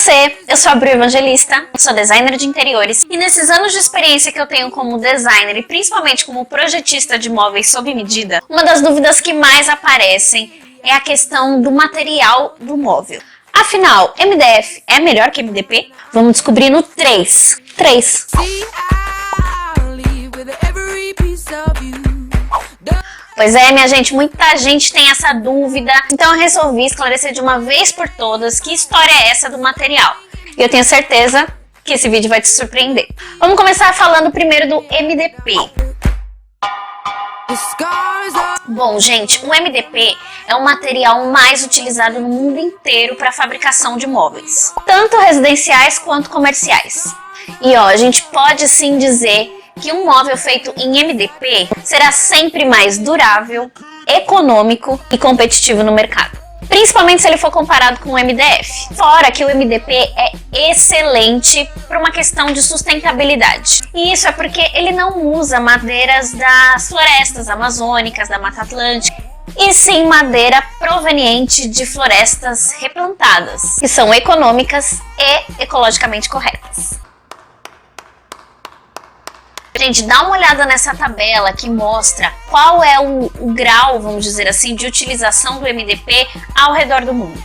você! Eu sou a Bru Evangelista, sou designer de interiores e nesses anos de experiência que eu tenho como designer e principalmente como projetista de móveis sob medida, uma das dúvidas que mais aparecem é a questão do material do móvel. Afinal, MDF é melhor que MDP? Vamos descobrir no 3. Pois é, minha gente, muita gente tem essa dúvida, então eu resolvi esclarecer de uma vez por todas que história é essa do material. E eu tenho certeza que esse vídeo vai te surpreender. Vamos começar falando primeiro do MDP. Bom, gente, o MDP é o material mais utilizado no mundo inteiro para a fabricação de móveis, tanto residenciais quanto comerciais. E ó, a gente pode sim dizer que um móvel feito em MDP será sempre mais durável, econômico e competitivo no mercado, principalmente se ele for comparado com o MDF. Fora que o MDP é excelente para uma questão de sustentabilidade. E isso é porque ele não usa madeiras das florestas amazônicas, da Mata Atlântica, e sim madeira proveniente de florestas replantadas, que são econômicas e ecologicamente corretas. Gente, dá uma olhada nessa tabela que mostra qual é o grau, vamos dizer assim, de utilização do MDP ao redor do mundo.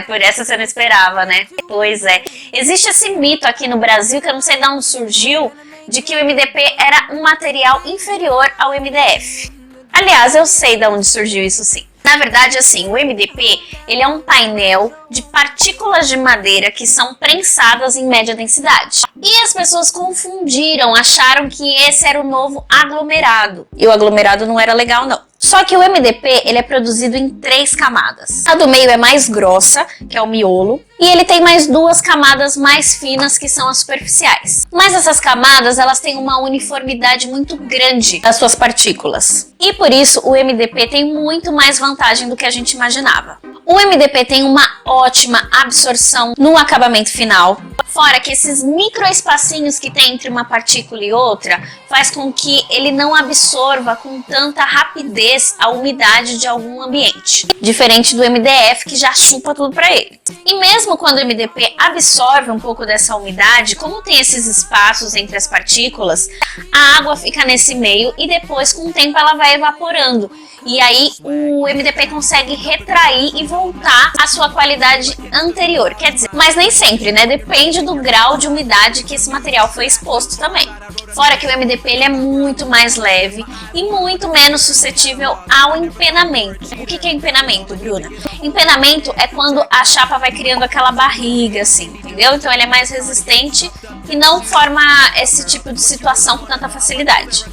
Por essa você não esperava, né? Pois é. Existe esse mito aqui no Brasil, que eu não sei de onde surgiu, de que o MDP era um material inferior ao MDF. Aliás, eu sei de onde surgiu isso sim. Na verdade, assim, o MDP ele é um painel de partículas de madeira que são prensadas em média densidade. E as pessoas confundiram, acharam que esse era o novo aglomerado. E o aglomerado não era legal, não. Só que o MDP ele é produzido em 3 camadas. A do meio é mais grossa, que é o miolo, e ele tem mais 2 camadas mais finas, que são as superficiais. Mas essas camadas elas têm uma uniformidade muito grande das suas partículas. E por isso o MDP tem muito mais vantagem do que a gente imaginava. O MDP tem uma ótima absorção no acabamento final. Fora que esses microespacinhos que tem entre uma partícula e outra faz com que ele não absorva com tanta rapidez a umidade de algum ambiente. Diferente do MDF, que já chupa tudo para ele. E mesmo quando o MDP absorve um pouco dessa umidade, como tem esses espaços entre as partículas, a água fica nesse meio e depois com o tempo ela vai evaporando. E aí o MDP consegue retrair e voltar à sua qualidade anterior. Quer dizer, mas nem sempre, né? Depende do grau de umidade que esse material foi exposto também. Fora que o MDP ele é muito mais leve e muito menos suscetível ao empenamento. O que é empenamento, Bruna? Empenamento é quando a chapa vai criando aquela barriga, assim, entendeu? Então ele é mais resistente e não forma esse tipo de situação com tanta facilidade.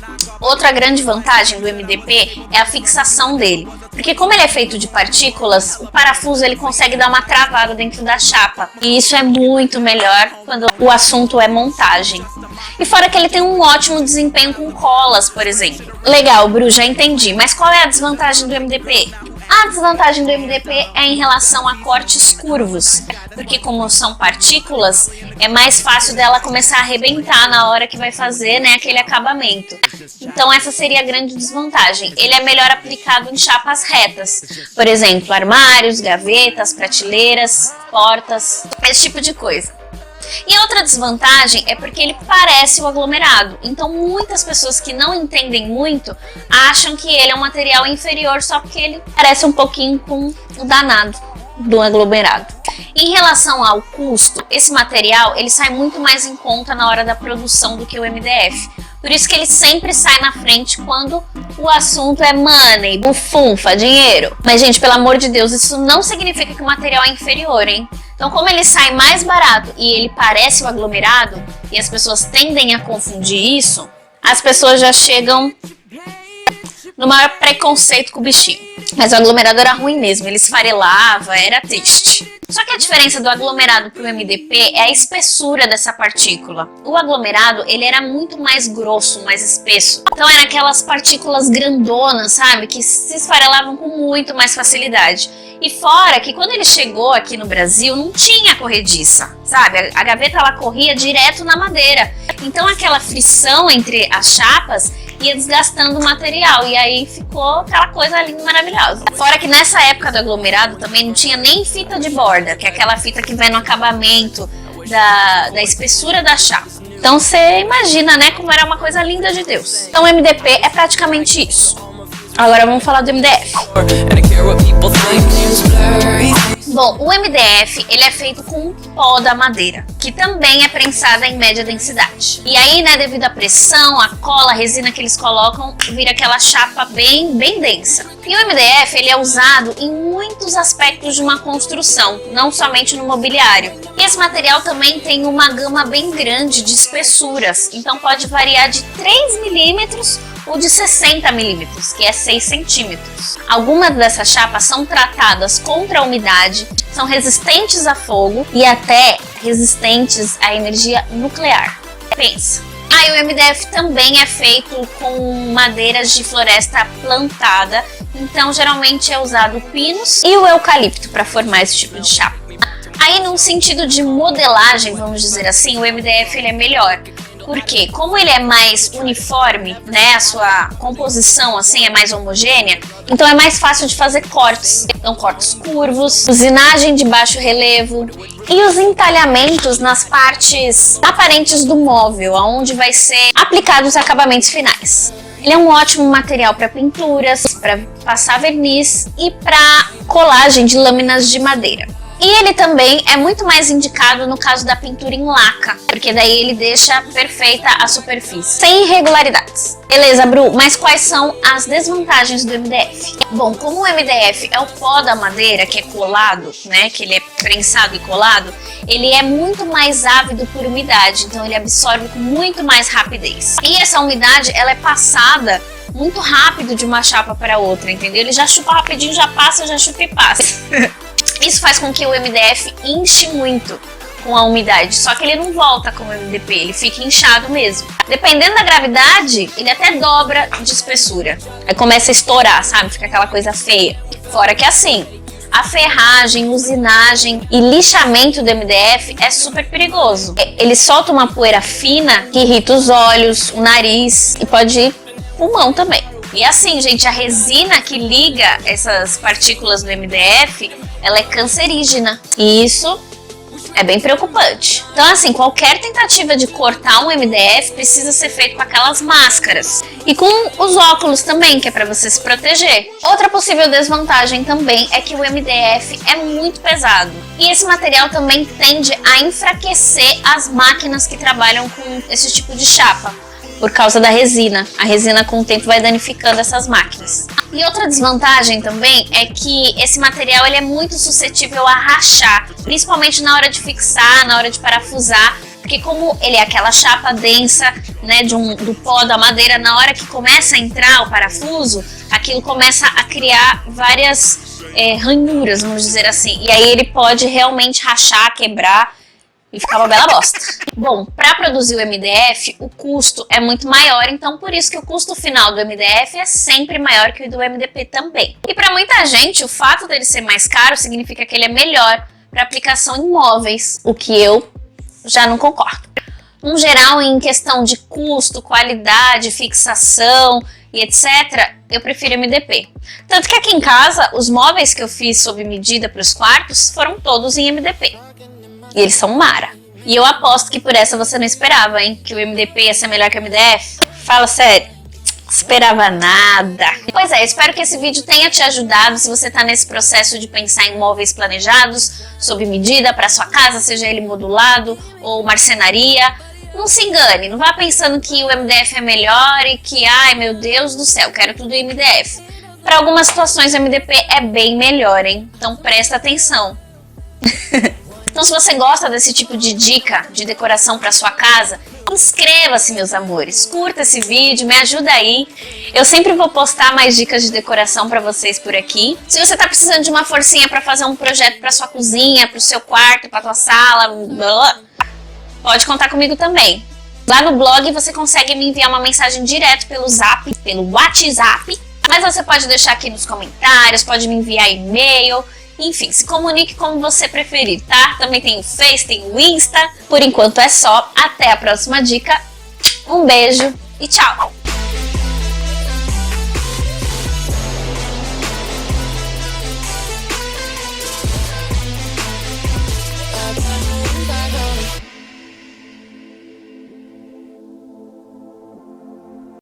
Outra grande vantagem do MDP é a fixação dele, porque como ele é feito de partículas, o parafuso ele consegue dar uma travada dentro da chapa, e isso é muito melhor quando o assunto é montagem. E fora que ele tem um ótimo desempenho com colas, por exemplo. Legal, Bru, já entendi, mas qual é a desvantagem do MDP? A desvantagem do MDP é em relação a cortes curvos, porque como são partículas, é mais fácil dela começar a arrebentar na hora que vai fazer, né, aquele acabamento. Então essa seria a grande desvantagem. Ele é melhor aplicado em chapas retas, por exemplo, armários, gavetas, prateleiras, portas, esse tipo de coisa. E outra desvantagem é porque ele parece o aglomerado, então muitas pessoas que não entendem muito acham que ele é um material inferior só porque ele parece um pouquinho com o danado do aglomerado. Em relação ao custo, esse material ele sai muito mais em conta na hora da produção do que o MDF. Por isso que ele sempre sai na frente quando o assunto é money, bufunfa, dinheiro. Mas gente, pelo amor de Deus, isso não significa que o material é inferior, hein? Então como ele sai mais barato e ele parece o aglomerado, e as pessoas tendem a confundir isso, as pessoas já chegam no maior preconceito com o bichinho. Mas o aglomerado era ruim mesmo, ele esfarelava, era triste. Só que a diferença do aglomerado para o MDP é a espessura dessa partícula. O aglomerado, ele era muito mais grosso, mais espesso. Então eram aquelas partículas grandonas, sabe? Que se esfarelavam com muito mais facilidade. E fora que quando ele chegou aqui no Brasil, não tinha corrediça, sabe? A gaveta ela corria direto na madeira. Então aquela frição entre as chapas ia desgastando o material. E aí ficou aquela coisa linda e maravilhosa. Fora que nessa época do aglomerado também não tinha nem fita de borda, que é aquela fita que vai no acabamento da espessura da chapa. Então você imagina, né, como era uma coisa linda de Deus. Então o MDP é praticamente isso. Agora vamos falar do MDF. Bom, o MDF ele é feito com pó da madeira, que também é prensada em média densidade. E aí, né, devido à pressão, a cola, a resina que eles colocam, vira aquela chapa bem densa. E o MDF ele é usado em muitos aspectos de uma construção, não somente no mobiliário. E esse material também tem uma gama bem grande de espessuras, então pode variar de 3 milímetros ou de 60 milímetros, que é 6 centímetros. Algumas dessas chapas são tratadas contra a umidade, são resistentes a fogo e até resistentes à energia nuclear. Pensa. E o MDF também é feito com madeiras de floresta plantada, então geralmente é usado pinos e o eucalipto para formar esse tipo de chapa. Aí, num sentido de modelagem, vamos dizer assim, o MDF ele é melhor. Porque como ele é mais uniforme, né, a sua composição assim é mais homogênea, então é mais fácil de fazer cortes. Então cortes curvos, usinagem de baixo relevo e os entalhamentos nas partes aparentes do móvel, onde vai ser aplicados os acabamentos finais. Ele é um ótimo material para pinturas, para passar verniz e para colagem de lâminas de madeira. E ele também é muito mais indicado no caso da pintura em laca, porque daí ele deixa perfeita a superfície, sem irregularidades. Beleza, Bru, mas quais são as desvantagens do MDF? Bom, como o MDF é o pó da madeira, que é colado, né, que ele é prensado e colado, ele é muito mais ávido por umidade, então ele absorve com muito mais rapidez. E essa umidade, ela é passada muito rápido de uma chapa para outra, entendeu? Ele já chupa rapidinho, já passa, já chupa e passa. Isso faz com que o MDF inche muito com a umidade, só que ele não volta como o MDP, ele fica inchado mesmo. Dependendo da gravidade, ele até dobra de espessura. Aí começa a estourar, sabe? Fica aquela coisa feia. Fora que assim, a ferragem, usinagem e lixamento do MDF é super perigoso. Ele solta uma poeira fina que irrita os olhos, o nariz e pode ir pulmão também. E assim, gente, a resina que liga essas partículas do MDF, ela é cancerígena. E isso é bem preocupante. Então, assim, qualquer tentativa de cortar um MDF precisa ser feito com aquelas máscaras. E com os óculos também, que é para você se proteger. Outra possível desvantagem também é que o MDF é muito pesado. E esse material também tende a enfraquecer as máquinas que trabalham com esse tipo de chapa, por causa da resina. A resina com o tempo vai danificando essas máquinas. E outra desvantagem também é que esse material ele é muito suscetível a rachar, principalmente na hora de fixar, na hora de parafusar, porque como ele é aquela chapa densa, né, do pó da madeira, na hora que começa a entrar o parafuso, aquilo começa a criar várias ranhuras, vamos dizer assim, e aí ele pode realmente rachar, quebrar, e ficar uma bela bosta. Bom, para produzir o MDF, o custo é muito maior, então por isso que o custo final do MDF é sempre maior que o do MDP também. E para muita gente, o fato dele ser mais caro significa que ele é melhor para aplicação em móveis, o que eu já não concordo. No geral, em questão de custo, qualidade, fixação e etc., eu prefiro MDP. Tanto que aqui em casa, os móveis que eu fiz sob medida para os quartos foram todos em MDP. E eles são mara. E eu aposto que por essa você não esperava, hein? Que o MDP ia ser melhor que o MDF. Fala sério. Esperava nada. Pois é, espero que esse vídeo tenha te ajudado se você está nesse processo de pensar em móveis planejados, sob medida, para sua casa, seja ele modulado ou marcenaria. Não se engane, não vá pensando que o MDF é melhor e que, ai meu Deus do céu, quero tudo em MDF. Para algumas situações o MDP é bem melhor, hein? Então presta atenção. Então, se você gosta desse tipo de dica de decoração para sua casa, inscreva-se, meus amores, curta esse vídeo, me ajuda aí. Eu sempre vou postar mais dicas de decoração para vocês por aqui. Se você está precisando de uma forcinha para fazer um projeto para sua cozinha, para o seu quarto, para tua sala, blá, pode contar comigo também. Lá no blog você consegue me enviar uma mensagem direto pelo Zap, pelo WhatsApp, mas você pode deixar aqui nos comentários, pode me enviar e-mail. Enfim, se comunique como você preferir, tá? Também tem o Face, tem o Insta. Por enquanto é só. Até a próxima dica. Um beijo e tchau!